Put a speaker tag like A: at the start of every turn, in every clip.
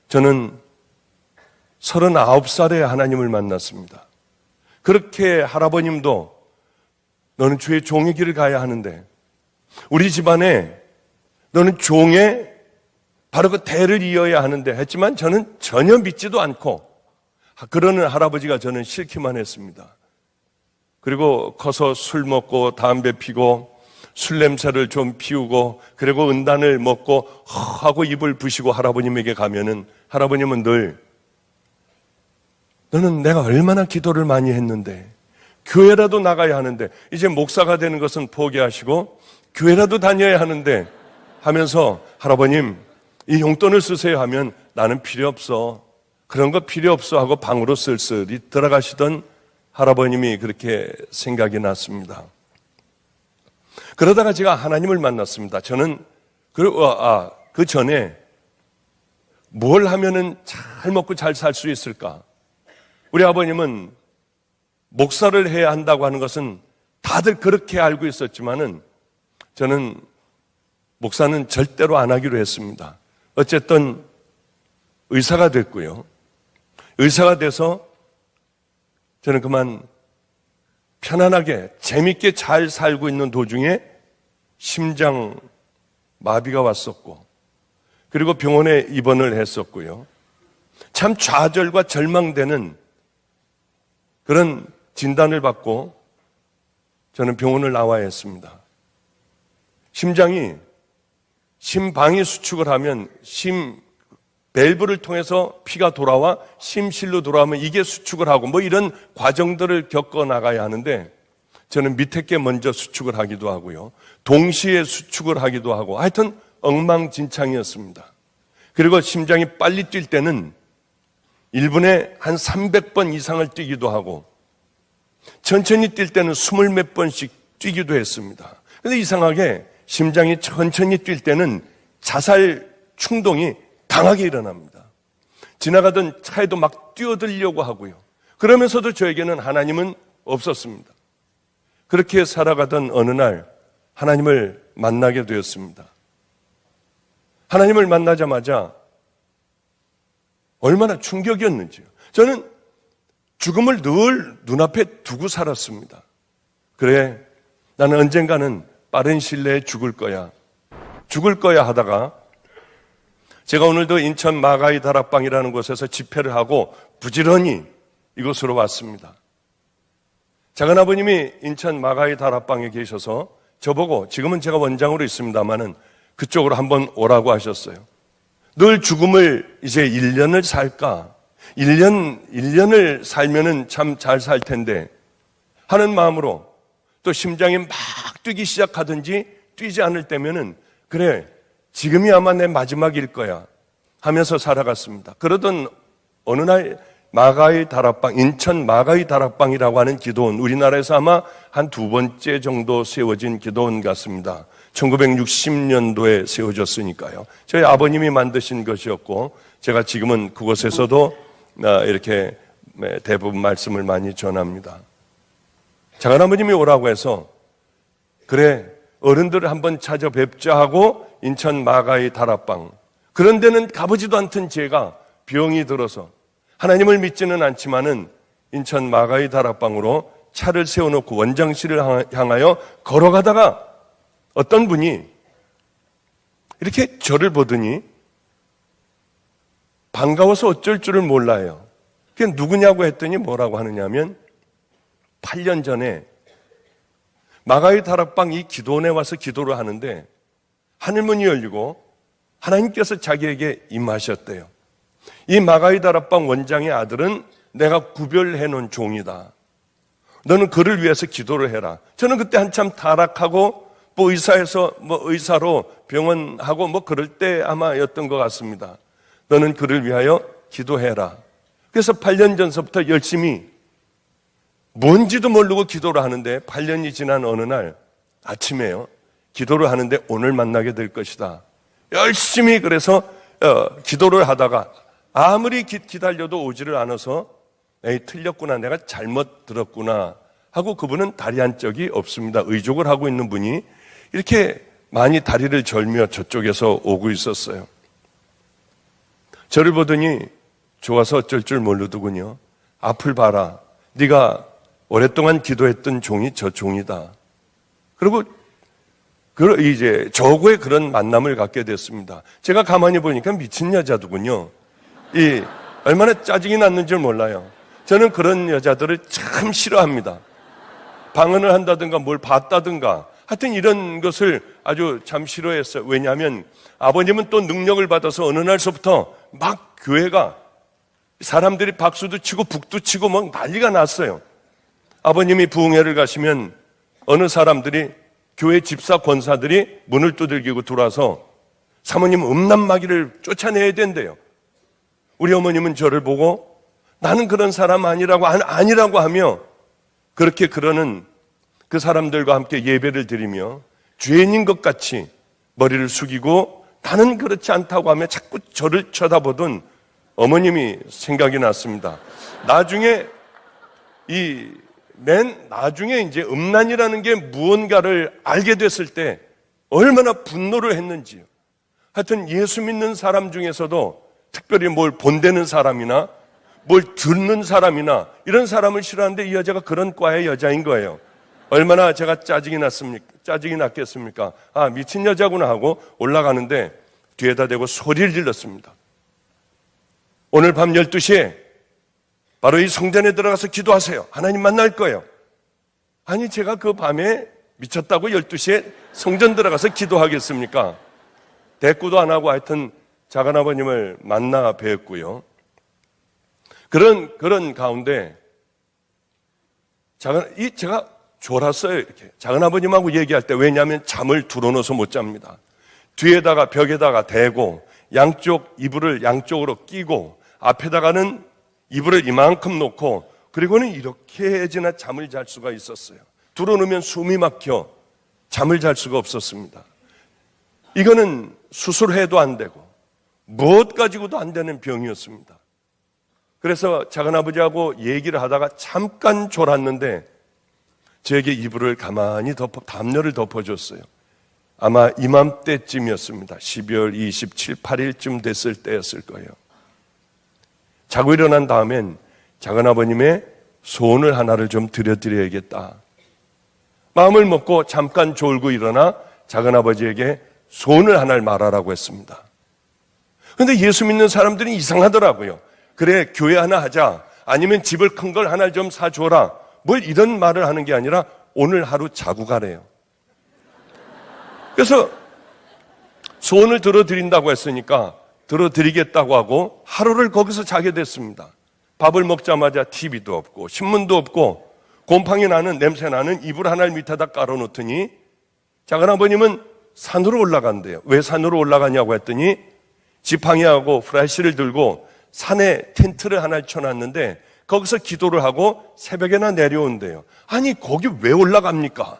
A: 저는 39살에 하나님을 만났습니다. 그렇게 할아버님도 너는 주의 종의 길을 가야 하는데 우리 집안에 너는 종의 바로 그 대를 이어야 하는데 했지만 저는 전혀 믿지도 않고 그러는 할아버지가 저는 싫기만 했습니다. 그리고 커서 술 먹고 담배 피고 술 냄새를 좀 피우고 그리고 은단을 먹고 하고 입을 부시고 할아버님에게 가면은 할아버님은 늘 너는 내가 얼마나 기도를 많이 했는데 교회라도 나가야 하는데 이제 목사가 되는 것은 포기하시고 교회라도 다녀야 하는데 하면서 할아버님 이 용돈을 쓰세요 하면 나는 필요 없어. 그런 거 필요 없어 하고 방으로 쓸쓸히 들어가시던 할아버님이 그렇게 생각이 났습니다. 그러다가 제가 하나님을 만났습니다. 저는 그 전에 뭘 하면은 잘 먹고 잘 살 수 있을까? 우리 아버님은 목사를 해야 한다고 하는 것은 다들 그렇게 알고 있었지만은 저는 목사는 절대로 안 하기로 했습니다. 어쨌든 의사가 됐고요. 의사가 돼서 저는 그만 편안하게 재밌게 잘 살고 있는 도중에 심장 마비가 왔었고 그리고 병원에 입원을 했었고요. 참 좌절과 절망되는 그런 진단을 받고 저는 병원을 나와야 했습니다. 심장이 심방위 수축을 하면 밸브를 통해서 피가 돌아와 심실로 돌아오면 이게 수축을 하고 뭐 이런 과정들을 겪어 나가야 하는데 저는 밑에 게 먼저 수축을 하기도 하고요. 동시에 수축을 하기도 하고 하여튼 엉망진창이었습니다. 그리고 심장이 빨리 뛸 때는 1분에 한 300번 이상을 뛰기도 하고 천천히 뛸 때는 20몇 번씩 뛰기도 했습니다. 그런데 이상하게 심장이 천천히 뛸 때는 자살 충동이 강하게 일어납니다. 지나가던 차에도 막 뛰어들려고 하고요. 그러면서도 저에게는 하나님은 없었습니다. 그렇게 살아가던 어느 날 하나님을 만나게 되었습니다. 하나님을 만나자마자 얼마나 충격이었는지요. 저는 죽음을 늘 눈앞에 두고 살았습니다. 그래, 나는 언젠가는 빠른 시일 내에 죽을 거야 하다가 제가 오늘도 인천 마가이 다락방이라는 곳에서 집회를 하고 부지런히 이곳으로 왔습니다. 작은아버님이 인천 마가이 다락방에 계셔서 저보고 지금은 제가 원장으로 있습니다마는 그쪽으로 한번 오라고 하셨어요. 늘 죽음을 이제 1년을 살까? 1년을 살면은 참 잘 살 텐데 하는 마음으로 또 심장이 막 뛰기 시작하든지 뛰지 않을 때면은 그래, 지금이 아마 내 마지막일 거야 하면서 살아갔습니다. 그러던 어느 날 마가이 다락방, 인천 마가이 다락방이라고 하는 기도원, 우리나라에서 아마 한 2번째 정도 세워진 기도원 같습니다. 1960년도에 세워졌으니까요. 저희 아버님이 만드신 것이었고 제가 지금은 그곳에서도 이렇게 대부분 말씀을 많이 전합니다. 작은아버님이 오라고 해서 그래, 어른들을 한번 찾아뵙자 하고 인천 마가이 다락방, 그런 데는 가보지도 않던 제가 병이 들어서 하나님을 믿지는 않지만은 인천 마가이 다락방으로 차를 세워놓고 원장실을 향하여 걸어가다가 어떤 분이 이렇게 저를 보더니 반가워서 어쩔 줄을 몰라요. 그게 누구냐고 했더니 뭐라고 하느냐면 8년 전에 마가이 다락방 이 기도원에 와서 기도를 하는데 하늘문이 열리고 하나님께서 자기에게 임하셨대요. 이 마가이 다락방 원장의 아들은 내가 구별해 놓은 종이다. 너는 그를 위해서 기도를 해라. 저는 그때 한참 타락하고 뭐 의사로 병원하고 뭐 그럴 때 아마였던 것 같습니다. 너는 그를 위하여 기도해라. 그래서 8년 전서부터 열심히 뭔지도 모르고 기도를 하는데 8년이 지난 어느 날 아침에요. 기도를 하는데 오늘 만나게 될 것이다. 열심히 그래서 기도를 하다가 아무리 기다려도 오지를 않아서 에이, 틀렸구나, 내가 잘못 들었구나 하고 그분은 다리 한 짝이 없습니다. 의족을 하고 있는 분이 이렇게 많이 다리를 절며 저쪽에서 오고 있었어요. 저를 보더니 좋아서 어쩔 줄 모르더군요. 앞을 봐라. 네가 오랫동안 기도했던 종이 저 종이다. 그리고 이제 저하고의 그런 만남을 갖게 됐습니다. 제가 가만히 보니까 미친 여자더군요. 얼마나 짜증이 났는 줄 몰라요. 저는 그런 여자들을 참 싫어합니다. 방언을 한다든가 뭘 봤다든가 하여튼 이런 것을 아주 참 싫어했어요. 왜냐하면 아버님은 또 능력을 받아서 어느 날서부터 막 교회가 사람들이 박수도 치고 북도 치고 막 난리가 났어요. 아버님이 부흥회를 가시면 어느 사람들이 교회 집사 권사들이 문을 두들기고 들어와서 사모님 음란마귀를 쫓아내야 된대요. 우리 어머님은 저를 보고 나는 그런 사람 아니라고 하며 그렇게 그러는 그 사람들과 함께 예배를 드리며 죄인인 것 같이 머리를 숙이고 나는 그렇지 않다고 하며 자꾸 저를 쳐다보던 어머님이 생각이 났습니다. 나중에 이제 음란이라는 게 무언가를 알게 됐을 때 얼마나 분노를 했는지요. 하여튼 예수 믿는 사람 중에서도 특별히 뭘 본대는 사람이나 뭘 듣는 사람이나 이런 사람을 싫어하는데 이 여자가 그런 과의 여자인 거예요. 얼마나 제가 짜증이 났겠습니까? 아, 미친 여자구나 하고 올라가는데 뒤에다 대고 소리를 질렀습니다. 오늘 밤 12시에 바로 이 성전에 들어가서 기도하세요. 하나님 만날 거예요. 아니 제가 그 밤에 미쳤다고 12시에 성전 들어가서 기도하겠습니까? 대꾸도 안 하고 하여튼 작은아버님을 만나 뵙고요. 그런 가운데 제가 졸았어요. 이렇게 작은아버님하고 얘기할 때. 왜냐하면 잠을 두려워서 못 잡니다. 뒤에다가 벽에다가 대고 양쪽 이불을 양쪽으로 끼고 앞에다가는 이불을 이만큼 놓고 그리고는 이렇게 해야지나 잠을 잘 수가 있었어요. 들어놓으면 숨이 막혀 잠을 잘 수가 없었습니다. 이거는 수술해도 안 되고 무엇 가지고도 안 되는 병이었습니다. 그래서 작은아버지하고 얘기를 하다가 잠깐 졸았는데 저에게 이불을 가만히 담요를 덮어줬어요. 아마 이맘때쯤이었습니다. 12월 27, 8일쯤 됐을 때였을 거예요. 자고 일어난 다음엔 작은아버님의 소원을 하나를 좀 드려드려야겠다. 마음을 먹고 잠깐 졸고 일어나 작은아버지에게 소원을 하나를 말하라고 했습니다. 그런데 예수 믿는 사람들이 이상하더라고요. 그래, 교회 하나 하자. 아니면 집을 큰 걸 하나 좀 사줘라. 뭘 이런 말을 하는 게 아니라 오늘 하루 자고 가래요. 그래서 소원을 들어드린다고 했으니까 들어드리겠다고 하고 하루를 거기서 자게 됐습니다. 밥을 먹자마자 TV도 없고 신문도 없고 곰팡이 나는 냄새 나는 이불 하나를 밑에다 깔아놓더니 작은아버님은 산으로 올라간대요. 왜 산으로 올라가냐고 했더니 지팡이하고 프라이시를 들고 산에 텐트를 하나 쳐놨는데 거기서 기도를 하고 새벽에나 내려온대요. 아니 거기 왜 올라갑니까?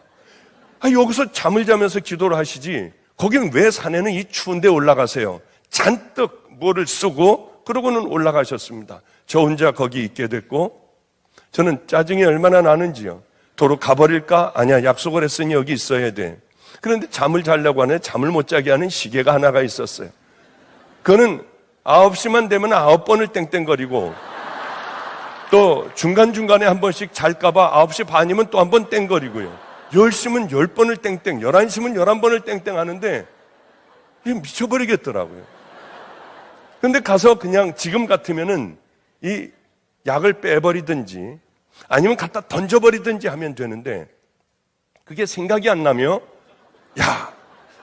A: 여기서 잠을 자면서 기도를 하시지 거긴 왜 산에는 이 추운데 올라가세요? 잔뜩 뭐를 쓰고 그러고는 올라가셨습니다. 저 혼자 거기 있게 됐고 저는 짜증이 얼마나 나는지요. 도로 가버릴까? 아니야, 약속을 했으니 여기 있어야 돼. 그런데 잠을 자려고 하는데 잠을 못 자게 하는 시계가 하나가 있었어요. 그거는 9시만 되면 9번을 땡땡거리고 또 중간중간에 한 번씩 잘까봐 9시 반이면 또 한 번 땡거리고요. 10시면 10번을 땡땡, 11시면 11번을 땡땡 하는데 이게 미쳐버리겠더라고요. 근데 가서 그냥 지금 같으면은 이 약을 빼버리든지 아니면 갖다 던져버리든지 하면 되는데 그게 생각이 안 나며 야,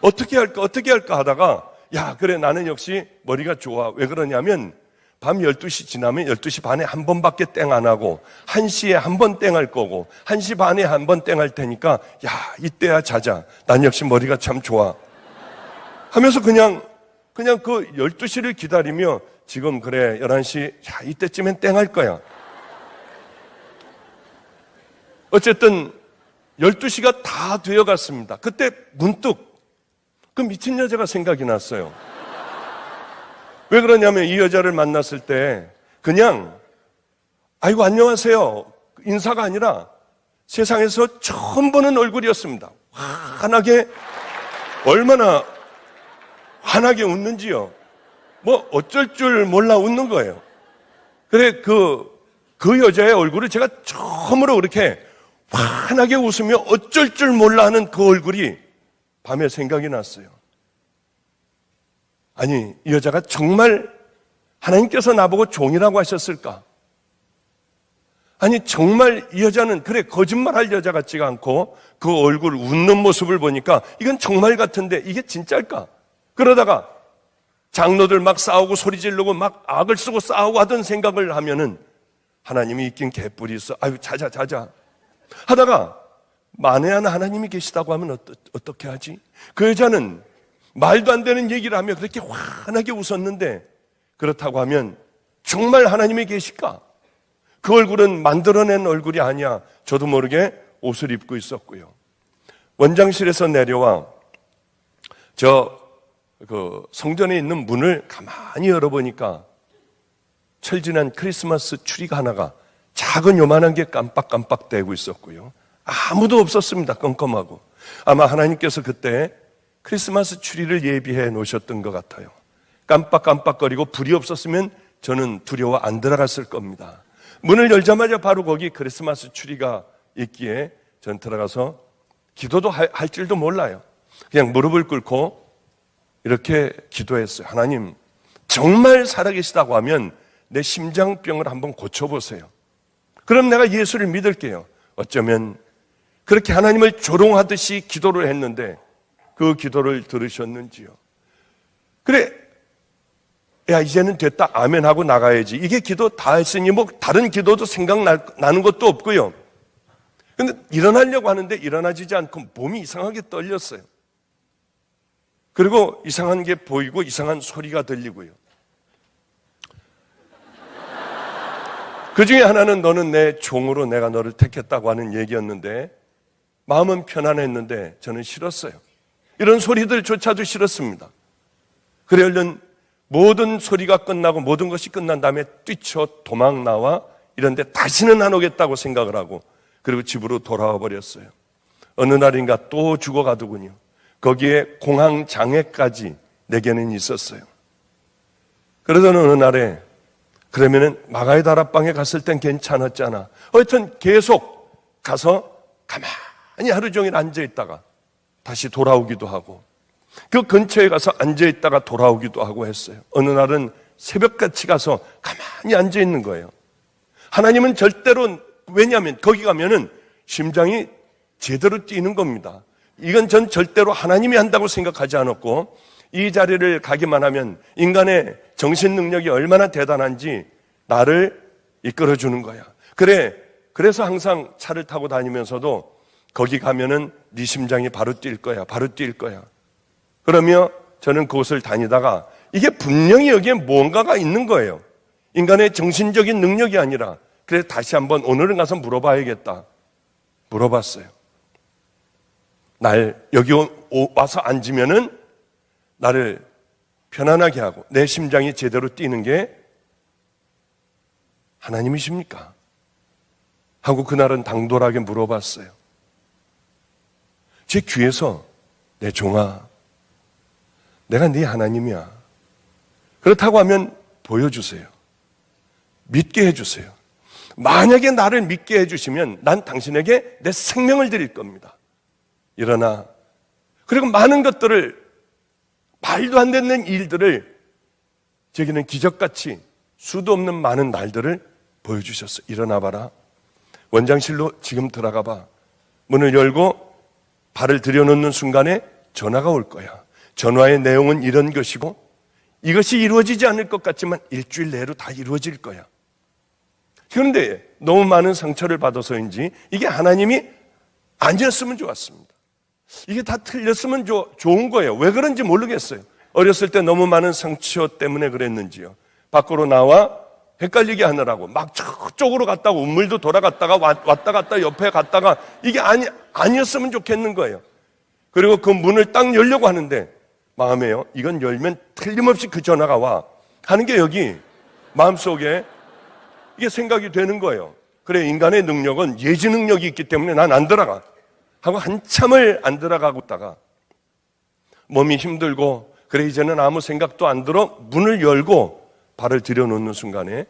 A: 어떻게 할까 하다가 야, 그래, 나는 역시 머리가 좋아. 왜 그러냐면 밤 12시 지나면 12시 반에 한 번밖에 땡 안 하고 1시에 한 번 땡할 거고 1시 반에 한 번 땡할 테니까 야, 이때야 자자. 난 역시 머리가 참 좋아. 하면서 그냥 그 12시를 기다리며 지금 그래, 11시, 야, 이때쯤엔 땡할 거야. 어쨌든 12시가 다 되어갔습니다. 그때 문득 그 미친 여자가 생각이 났어요. 왜 그러냐면 이 여자를 만났을 때 그냥 아이고 안녕하세요 인사가 아니라 세상에서 처음 보는 얼굴이었습니다. 얼마나 환하게 웃는지요. 뭐 어쩔 줄 몰라 웃는 거예요. 그래, 그 여자의 얼굴을 제가 처음으로 그렇게 환하게 웃으며 어쩔 줄 몰라 하는 그 얼굴이 밤에 생각이 났어요. 아니, 이 여자가 정말 하나님께서 나보고 종이라고 하셨을까? 아니, 정말 이 여자는 그래 거짓말할 여자 같지가 않고 그 얼굴 웃는 모습을 보니까 이건 정말 같은데 이게 진짜일까? 그러다가 장로들 막 싸우고 소리 지르고 막 악을 쓰고 싸우고 하던 생각을 하면은 하나님이 있긴 개뿔이 있어. 아유, 자자 하다가 만에 하나 하나님이 계시다고 하면 어떻게 하지? 그 여자는 말도 안 되는 얘기를 하며 그렇게 환하게 웃었는데 그렇다고 하면 정말 하나님이 계실까? 그 얼굴은 만들어낸 얼굴이 아니야. 저도 모르게 옷을 입고 있었고요. 원장실에서 내려와 성전에 있는 문을 가만히 열어보니까 철진한 크리스마스 추리가 하나가 작은 요만한 게 깜빡깜빡 대고 있었고요. 아무도 없었습니다. 껌껌하고. 아마 하나님께서 그때 크리스마스 추리를 예비해 놓으셨던 것 같아요. 깜빡깜빡거리고 불이 없었으면 저는 두려워 안 들어갔을 겁니다. 문을 열자마자 바로 거기 크리스마스 추리가 있기에 전 들어가서 기도도 할 줄도 몰라요. 그냥 무릎을 꿇고 이렇게 기도했어요. 하나님, 정말 살아계시다고 하면 내 심장병을 한번 고쳐보세요. 그럼 내가 예수를 믿을게요. 어쩌면 그렇게 하나님을 조롱하듯이 기도를 했는데 그 기도를 들으셨는지요. 그래, 야, 이제는 됐다. 아멘 하고 나가야지. 이게 기도 다 했으니 뭐 다른 기도도 생각나는 것도 없고요. 근데 일어나려고 하는데 일어나지지 않고 몸이 이상하게 떨렸어요. 그리고 이상한 게 보이고 이상한 소리가 들리고요. 그 중에 하나는 너는 내 종으로 내가 너를 택했다고 하는 얘기였는데 마음은 편안했는데 저는 싫었어요. 이런 소리들조차도 싫었습니다. 그래 얼른 모든 소리가 끝나고 모든 것이 끝난 다음에 뛰쳐 도망 나와 이런데 다시는 안 오겠다고 생각을 하고 그리고 집으로 돌아와 버렸어요. 어느 날인가 또 죽어가더군요. 거기에 공황 장애까지 내게는 있었어요. 그러던 어느 날에 그러면은 마가의 다락방에 갔을 땐 괜찮았잖아. 하여튼 계속 가서 가만히 하루 종일 앉아있다가 다시 돌아오기도 하고 그 근처에 가서 앉아있다가 돌아오기도 하고 했어요. 어느 날은 새벽같이 가서 가만히 앉아있는 거예요. 하나님은 절대로, 왜냐하면 거기 가면은 심장이 제대로 뛰는 겁니다. 이건 전 절대로 하나님이 한다고 생각하지 않았고 이 자리를 가기만 하면 인간의 정신 능력이 얼마나 대단한지 나를 이끌어주는 거야. 그래서 항상 차를 타고 다니면서도 거기 가면은 네 심장이 바로 뛸 거야. 바로 뛸 거야. 그러며 저는 그곳을 다니다가 이게 분명히 여기에 뭔가가 있는 거예요. 인간의 정신적인 능력이 아니라 그래서 다시 한번 오늘은 가서 물어봐야겠다. 물어봤어요. 여기 와서 앉으면은 나를 편안하게 하고 내 심장이 제대로 뛰는 게 하나님이십니까? 하고 그날은 당돌하게 물어봤어요. 제 귀에서 내 종아, 내가 네 하나님이야. 그렇다고 하면 보여주세요. 믿게 해주세요. 만약에 나를 믿게 해주시면 난 당신에게 내 생명을 드릴 겁니다. 일어나. 그리고 많은 것들을, 말도 안 되는 일들을, 제게는 기적같이 수도 없는 많은 날들을 보여주셨어. 일어나 봐라. 원장실로 지금 들어가 봐. 문을 열고 발을 들여놓는 순간에 전화가 올 거야. 전화의 내용은 이런 것이고 이것이 이루어지지 않을 것 같지만 일주일 내로 다 이루어질 거야. 그런데 너무 많은 상처를 받아서인지 이게 하나님이 아니었으면 좋았습니다. 이게 다 틀렸으면 좋은 거예요. 왜 그런지 모르겠어요. 어렸을 때 너무 많은 상처 때문에 그랬는지요. 밖으로 나와 헷갈리게 하느라고 막 저쪽으로 갔다가 우물도 돌아갔다가 왔다 갔다 옆에 갔다가 이게 아니었으면 좋겠는 거예요. 그리고 그 문을 딱 열려고 하는데 마음에요. 이건 열면 틀림없이 그 전화가 와 하는 게 여기 마음속에 이게 생각이 되는 거예요. 그래, 인간의 능력은 예지 능력이 있기 때문에 난 안 들어가 하고 한참을 안 들어가고 있다가 몸이 힘들고 그래 이제는 아무 생각도 안 들어 문을 열고 발을 들여놓는 순간에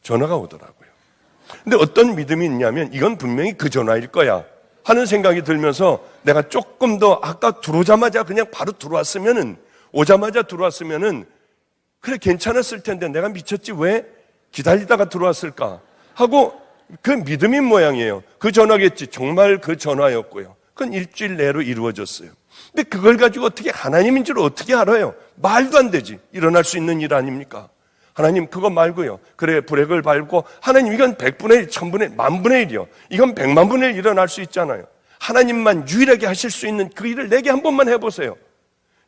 A: 전화가 오더라고요. 근데 어떤 믿음이 있냐면 이건 분명히 그 전화일 거야 하는 생각이 들면서 내가 조금 더 아까 들어오자마자 그냥 바로 오자마자 들어왔으면은 그래 괜찮았을 텐데 내가 미쳤지 왜 기다리다가 들어왔을까 하고 그 믿음인 모양이에요. 그 전화겠지. 정말 그 전화였고요. 그건 일주일 내로 이루어졌어요. 근데 그걸 가지고 어떻게 하나님인 줄 어떻게 알아요? 말도 안 되지. 일어날 수 있는 일 아닙니까? 하나님 그거 말고요. 그래 브레이크를 밟고 하나님 이건 100분의 1, 1000분의 1, 만분의 1이요. 이건 100만분의 1 일어날 수 있잖아요. 하나님만 유일하게 하실 수 있는 그 일을 내게 한 번만 해보세요.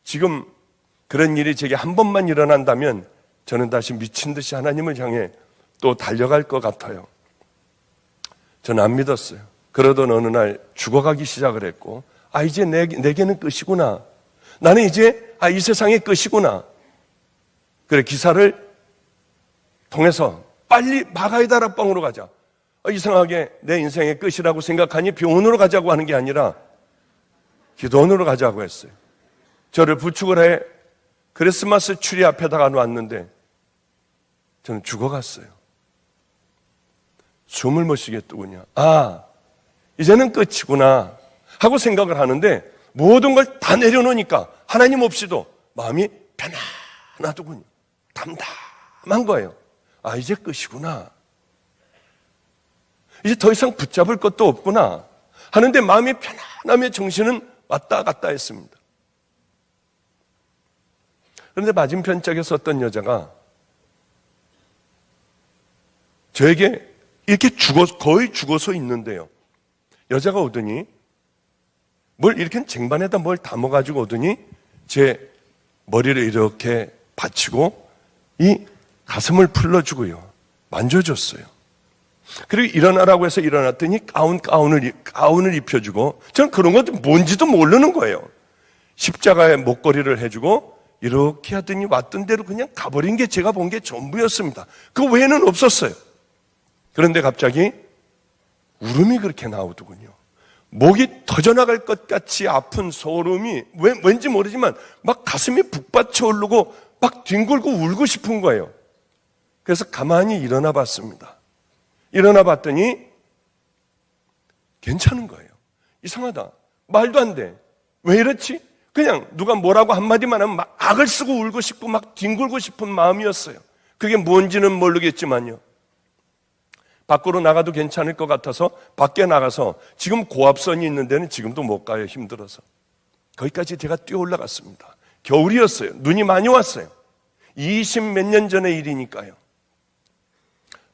A: 지금 그런 일이 제게 한 번만 일어난다면 저는 다시 미친 듯이 하나님을 향해 또 달려갈 것 같아요. 저는 안 믿었어요. 그러던 어느 날 죽어가기 시작을 했고 이제 내게는 끝이구나. 나는 이제 이 세상의 끝이구나. 그래 기사를 통해서 빨리 마가의 다락방으로 가자. 이상하게 내 인생의 끝이라고 생각하니 병원으로 가자고 하는 게 아니라 기도원으로 가자고 했어요. 저를 부축을 해 크리스마스 추리 앞에다가 놨는데 저는 죽어갔어요. 숨을 못 쉬겠더군요. 이제는 끝이구나 하고 생각을 하는데 모든 걸 다 내려놓으니까 하나님 없이도 마음이 편안하더군요. 담담한 거예요. 이제 끝이구나. 이제 더 이상 붙잡을 것도 없구나 하는데 마음이 편안하며 정신은 왔다 갔다 했습니다. 그런데 맞은편 짝에서 어떤 여자가 저에게 이렇게 거의 죽어서 있는데요. 여자가 오더니 뭘 이렇게 쟁반에다 뭘 담아가지고 오더니 제 머리를 이렇게 받치고 이 가슴을 풀러주고요. 만져줬어요. 그리고 일어나라고 해서 일어났더니 가운을 입혀주고 저는 그런 것도 뭔지도 모르는 거예요. 십자가에 목걸이를 해주고 이렇게 하더니 왔던 대로 그냥 가버린 게 제가 본 게 전부였습니다. 그 외에는 없었어요. 그런데 갑자기 울음이 그렇게 나오더군요. 목이 터져나갈 것 같이 아픈 소름이 왠지 모르지만 막 가슴이 북받쳐 오르고 막 뒹굴고 울고 싶은 거예요. 그래서 가만히 일어나 봤습니다. 일어나 봤더니 괜찮은 거예요. 이상하다. 말도 안 돼. 왜 이렇지? 그냥 누가 뭐라고 한마디만 하면 막 악을 쓰고 울고 싶고 막 뒹굴고 싶은 마음이었어요. 그게 뭔지는 모르겠지만요. 밖으로 나가도 괜찮을 것 같아서 밖에 나가서 지금 고압선이 있는 데는 지금도 못 가요. 힘들어서. 거기까지 제가 뛰어 올라갔습니다. 겨울이었어요. 눈이 많이 왔어요. 20몇 년 전의 일이니까요.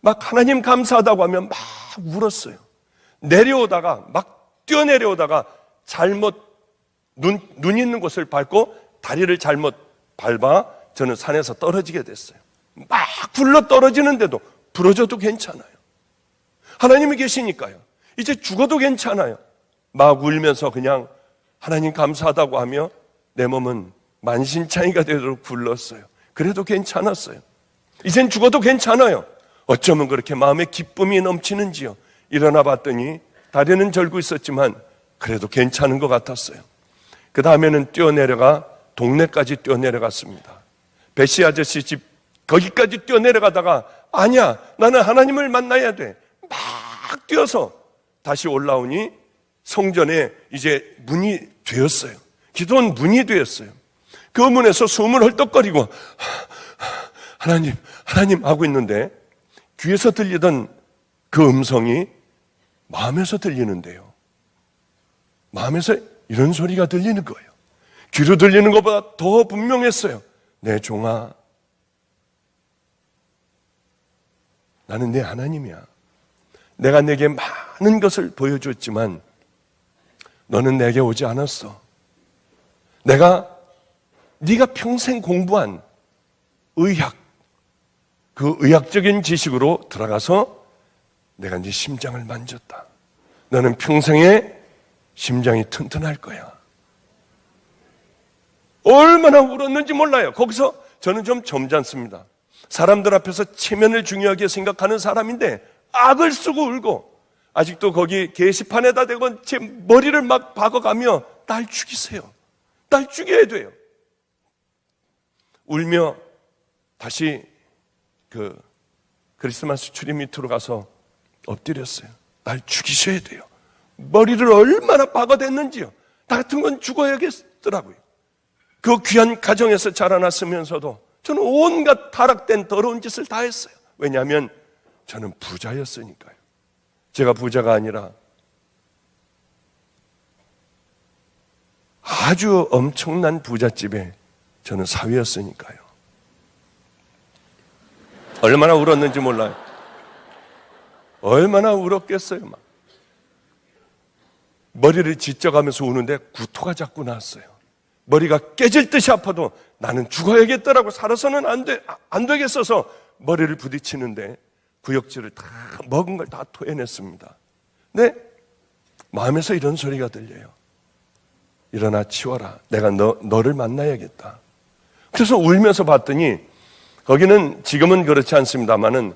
A: 막 하나님 감사하다고 하면 막 울었어요. 내려오다가 막 뛰어내려오다가 잘못 눈 있는 곳을 밟고 다리를 잘못 밟아 저는 산에서 떨어지게 됐어요. 막 굴러 떨어지는데도 부러져도 괜찮아요. 하나님이 계시니까요. 이제 죽어도 괜찮아요. 막 울면서 그냥 하나님 감사하다고 하며 내 몸은 만신창이가 되도록 굴렀어요. 그래도 괜찮았어요. 이젠 죽어도 괜찮아요. 어쩌면 그렇게 마음에 기쁨이 넘치는지요. 일어나 봤더니 다리는 절고 있었지만 그래도 괜찮은 것 같았어요. 그 다음에는 뛰어내려가 동네까지 뛰어내려갔습니다. 배씨 아저씨 집 거기까지 뛰어내려가다가 아니야 나는 하나님을 만나야 돼. 막 뛰어서 다시 올라오니 성전에 이제 문이 되었어요. 기도원 문이 되었어요. 그 문에서 숨을 헐떡거리고 하나님 하고 있는데 귀에서 들리던 그 음성이 마음에서 들리는데요. 마음에서 이런 소리가 들리는 거예요. 귀로 들리는 것보다 더 분명했어요. 내 종아, 나는 내 하나님이야. 내가 내게 많은 것을 보여줬지만 너는 내게 오지 않았어. 네가 평생 공부한 의학, 그 의학적인 지식으로 들어가서 내가 네 심장을 만졌다. 너는 평생에 심장이 튼튼할 거야. 얼마나 울었는지 몰라요. 거기서 저는 좀 점잖습니다. 사람들 앞에서 체면을 중요하게 생각하는 사람인데 악을 쓰고 울고 아직도 거기 게시판에다 대고 제 머리를 막 박아가며 날 죽이세요. 날 죽여야 돼요. 울며 다시 그 크리스마스 트리 밑으로 가서 엎드렸어요. 날 죽이셔야 돼요. 머리를 얼마나 박아댔는지요. 나 같은 건 죽어야겠더라고요. 그 귀한 가정에서 자라났으면서도 저는 온갖 타락된 더러운 짓을 다 했어요. 왜냐하면 저는 부자였으니까요. 제가 부자가 아니라 아주 엄청난 부잣집에 저는 사위였으니까요. 얼마나 울었는지 몰라요. 얼마나 울었겠어요. 막 머리를 짓쩍하면서 우는데 구토가 자꾸 났어요. 머리가 깨질 듯이 아파도 나는 죽어야겠더라고. 살아서는 안 되겠어서 머리를 부딪히는데 구역질을 다 먹은 걸 다 토해냈습니다. 근데 마음에서 이런 소리가 들려요. 일어나 치워라. 내가 너를 만나야겠다. 그래서 울면서 봤더니 거기는 지금은 그렇지 않습니다만은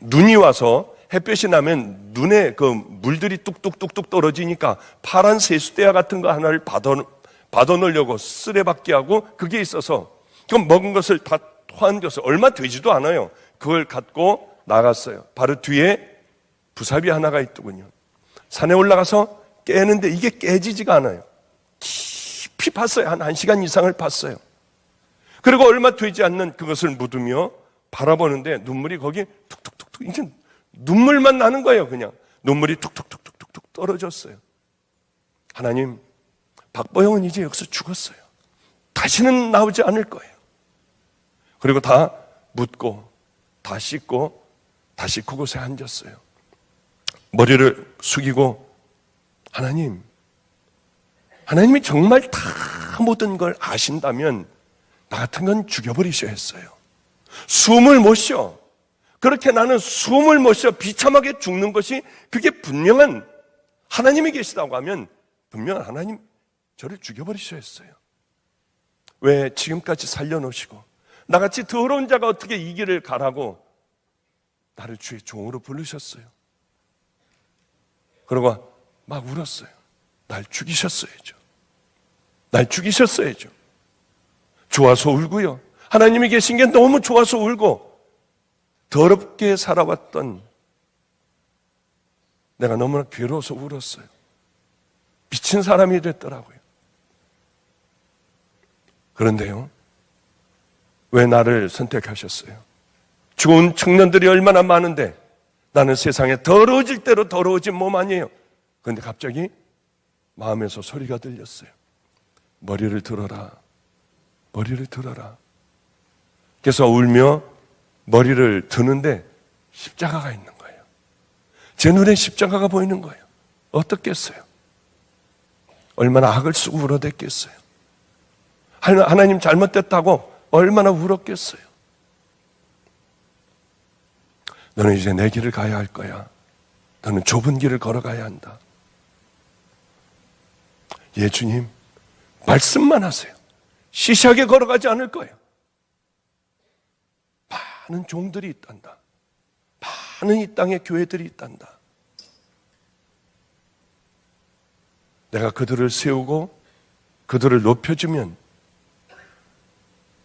A: 눈이 와서 햇볕이 나면 눈에 그 물들이 뚝뚝뚝뚝 떨어지니까 파란 세수대야 같은 거 하나를 받아 놓으려고 쓰레받기 하고 그게 있어서 그럼 먹은 것을 다 토안겨서 얼마 되지도 않아요. 그걸 갖고 나갔어요. 바로 뒤에 부삽이 하나가 있더군요. 산에 올라가서 깨는데 이게 깨지지가 않아요. 깊이 팠어요. 한 1시간 이상을 팠어요. 그리고 얼마 되지 않는 그것을 묻으며 바라보는데 눈물이 거기 툭툭툭툭 이제 눈물만 나는 거예요. 그냥 눈물이 툭툭툭툭툭 떨어졌어요. 하나님, 박보영은 이제 여기서 죽었어요. 다시는 나오지 않을 거예요. 그리고 다 묻고 다 씻고 다시 그곳에 앉았어요. 머리를 숙이고 하나님이 정말 다 모든 걸 아신다면 나 같은 건 죽여버리셔야 했어요. 숨을 못 쉬어. 그렇게 나는 숨을 못 쉬어 비참하게 죽는 것이 그게 분명한 하나님이 계시다고 하면 분명한 하나님 저를 죽여버리셔야 했어요. 왜 지금까지 살려놓으시고 나같이 더러운 자가 어떻게 이 길을 가라고 나를 주의 종으로 부르셨어요. 그러고 막 울었어요. 날 죽이셨어야죠. 날 죽이셨어야죠. 좋아서 울고요. 하나님이 계신 게 너무 좋아서 울고 더럽게 살아왔던 내가 너무나 괴로워서 울었어요. 미친 사람이 됐더라고요. 그런데요, 왜 나를 선택하셨어요? 좋은 청년들이 얼마나 많은데 나는 세상에 더러워질 대로 더러워진 몸 아니에요. 그런데 갑자기 마음에서 소리가 들렸어요. 머리를 들어라. 머리를 들어라. 그래서 울며 머리를 드는데 십자가가 있는 거예요. 제 눈에 십자가가 보이는 거예요. 어떻겠어요? 얼마나 악을 쓰고 울어댔겠어요? 하나님 잘못됐다고 얼마나 울었겠어요? 너는 이제 내 길을 가야 할 거야. 너는 좁은 길을 걸어가야 한다. 예, 주님, 말씀만 하세요. 시시하게 걸어가지 않을 거예요. 많은 종들이 있단다. 많은 이 땅에 교회들이 있단다. 내가 그들을 세우고 그들을 높여주면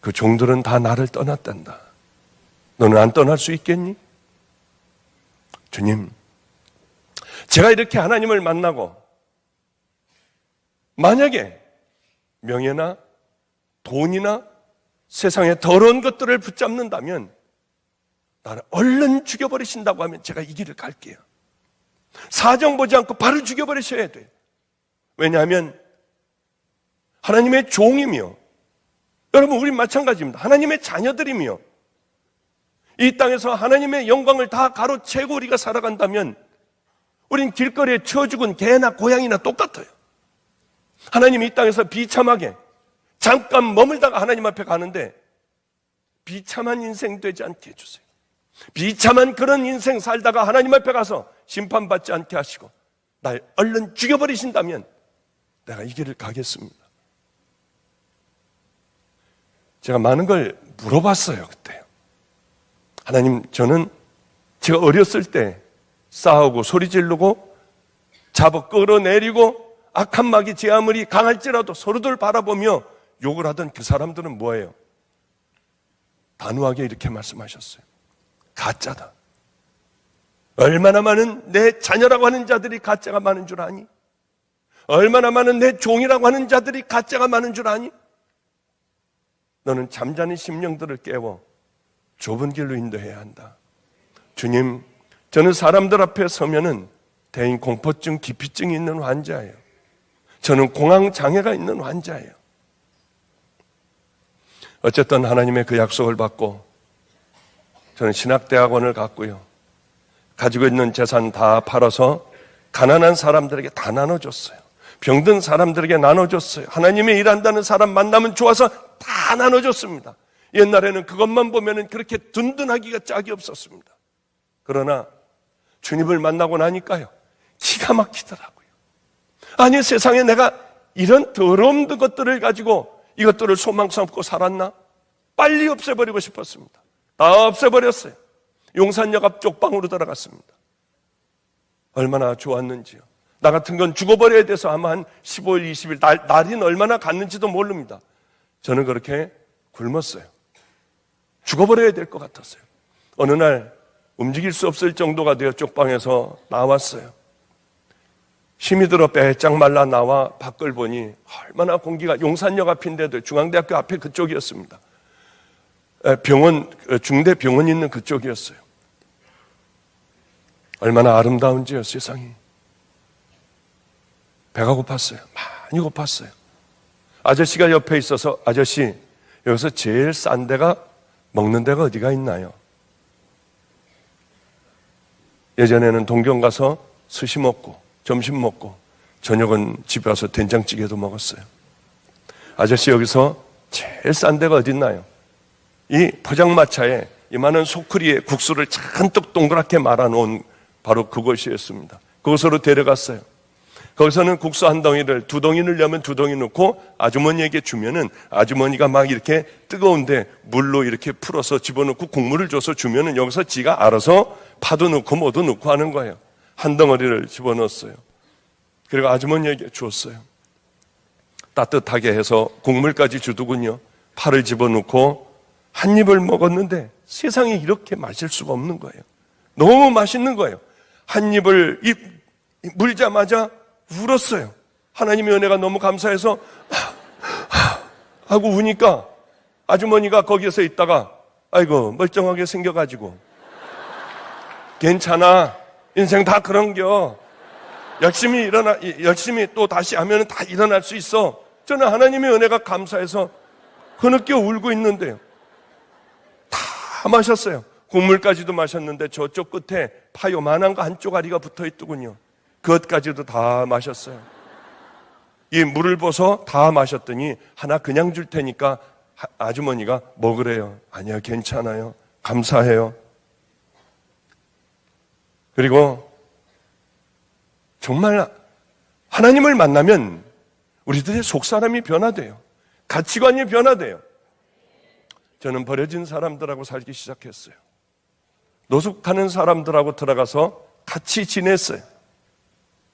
A: 그 종들은 다 나를 떠났단다. 너는 안 떠날 수 있겠니? 주님, 제가 이렇게 하나님을 만나고 만약에 명예나 돈이나 세상의 더러운 것들을 붙잡는다면 나를 얼른 죽여버리신다고 하면 제가 이 길을 갈게요. 사정 보지 않고 바로 죽여버리셔야 돼요. 왜냐하면 하나님의 종이며 여러분 우리 마찬가지입니다. 하나님의 자녀들이며 이 땅에서 하나님의 영광을 다 가로채고 우리가 살아간다면 우린 길거리에 쳐 죽은 개나 고양이나 똑같아요. 하나님이 이 땅에서 비참하게 잠깐 머물다가 하나님 앞에 가는데 비참한 인생 되지 않게 해주세요. 비참한 그런 인생 살다가 하나님 앞에 가서 심판받지 않게 하시고 날 얼른 죽여버리신다면 내가 이 길을 가겠습니다. 제가 많은 걸 물어봤어요. 그때요. 하나님, 저는 제가 어렸을 때 싸우고 소리 지르고 잡아 끌어내리고 악한 마귀 제 아무리 강할지라도 서로들 바라보며 욕을 하던 그 사람들은 뭐예요? 단호하게 이렇게 말씀하셨어요. 가짜다. 얼마나 많은 내 자녀라고 하는 자들이 가짜가 많은 줄 아니? 얼마나 많은 내 종이라고 하는 자들이 가짜가 많은 줄 아니? 너는 잠자는 심령들을 깨워 좁은 길로 인도해야 한다. 주님, 저는 사람들 앞에 서면은 대인 공포증, 기피증이 있는 환자예요. 저는 공황 장애가 있는 환자예요. 어쨌든 하나님의 그 약속을 받고 저는 신학대학원을 갔고요. 가지고 있는 재산 다 팔아서 가난한 사람들에게 다 나눠줬어요. 병든 사람들에게 나눠줬어요. 하나님의 일한다는 사람 만나면 좋아서 다 나눠줬습니다. 옛날에는 그것만 보면 그렇게 든든하기가 짝이 없었습니다. 그러나 주님을 만나고 나니까요, 기가 막히더라고요. 아니, 세상에 내가 이런 더러운 것들을 가지고 이것들을 소망 삼고 살았나? 빨리 없애버리고 싶었습니다. 다 없애버렸어요. 용산역 앞 쪽방으로 들어갔습니다. 얼마나 좋았는지요. 나 같은 건 죽어버려야 돼서 아마 한 15일, 20일, 날인 얼마나 갔는지도 모릅니다. 저는 그렇게 굶었어요. 죽어버려야 될 것 같았어요. 어느 날 움직일 수 없을 정도가 되어 쪽방에서 나왔어요. 힘이 들어 빼짝 말라 나와 밖을 보니 얼마나 공기가, 용산역 앞인데도 중앙대학교 앞에 그쪽이었습니다. 병원, 중대 병원 있는 그쪽이었어요. 얼마나 아름다운지요, 세상이. 배가 고팠어요. 많이 고팠어요. 아저씨가 옆에 있어서, 아저씨, 여기서 제일 싼 데가, 먹는 데가 어디가 있나요? 예전에는 동경 가서 스시 먹고 점심 먹고 저녁은 집에 와서 된장찌개도 먹었어요. 아저씨, 여기서 제일 싼 데가 어디 있나요? 이 포장마차에 이만한 소쿠리에 국수를 잔뜩 동그랗게 말아놓은 바로 그곳이었습니다. 그곳으로 데려갔어요. 거기서는 국수 한 덩이를, 두 덩이를 넣으면 두 덩이 넣고 아주머니에게 주면은 아주머니가 막 이렇게 뜨거운데 물로 이렇게 풀어서 집어넣고 국물을 줘서 주면은 여기서 지가 알아서 파도 넣고 뭐도 넣고 하는 거예요. 한 덩어리를 집어넣었어요. 그리고 아주머니에게 주었어요. 따뜻하게 해서 국물까지 주더군요. 파를 집어넣고 한 입을 먹었는데 세상에 이렇게 마실 수가 없는 거예요. 너무 맛있는 거예요. 한 입을 물자마자 울었어요. 하나님의 은혜가 너무 감사해서 하고 우니까 아주머니가 거기에서 있다가 아이고 멀쩡하게 생겨가지고 괜찮아, 인생 다 그런겨, 열심히 또 다시 하면 다 일어날 수 있어. 저는 하나님의 은혜가 감사해서 흐느껴 울고 있는데요, 다 마셨어요. 국물까지도 마셨는데 저쪽 끝에 파 요만한 거 한 쪼가리가 붙어 있더군요. 그것까지도 다 마셨어요. 이 물을 부어서 다 마셨더니 하나 그냥 줄 테니까 아주머니가 먹으래요. 아니요, 괜찮아요, 감사해요. 그리고 정말 하나님을 만나면 우리들의 속사람이 변화돼요. 가치관이 변화돼요. 저는 버려진 사람들하고 살기 시작했어요. 노숙하는 사람들하고 들어가서 같이 지냈어요.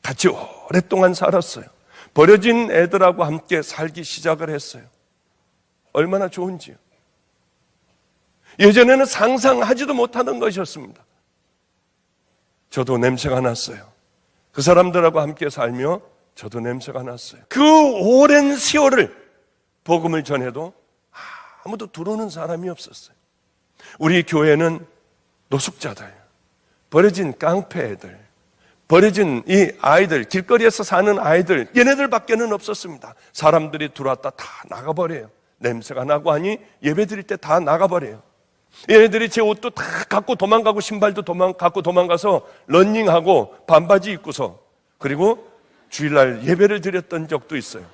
A: 같이 오랫동안 살았어요. 버려진 애들하고 함께 살기 시작을 했어요. 얼마나 좋은지요. 예전에는 상상하지도 못하는 것이었습니다. 저도 냄새가 났어요. 그 사람들하고 함께 살며 저도 냄새가 났어요. 그 오랜 세월을 복음을 전해도 아무도 들어오는 사람이 없었어요. 우리 교회는 노숙자들, 버려진 깡패애들, 버려진 이 아이들, 길거리에서 사는 아이들, 얘네들밖에는 없었습니다. 사람들이 들어왔다 다 나가버려요. 냄새가 나고 하니 예배 드릴 때 다 나가버려요. 얘네들이 제 옷도 다 갖고 도망가고 신발도 갖고 도망가서 러닝하고 반바지 입고서, 그리고 주일날 예배를 드렸던 적도 있어요.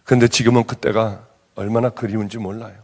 A: 그런데 지금은 그때가 얼마나 그리운지 몰라요.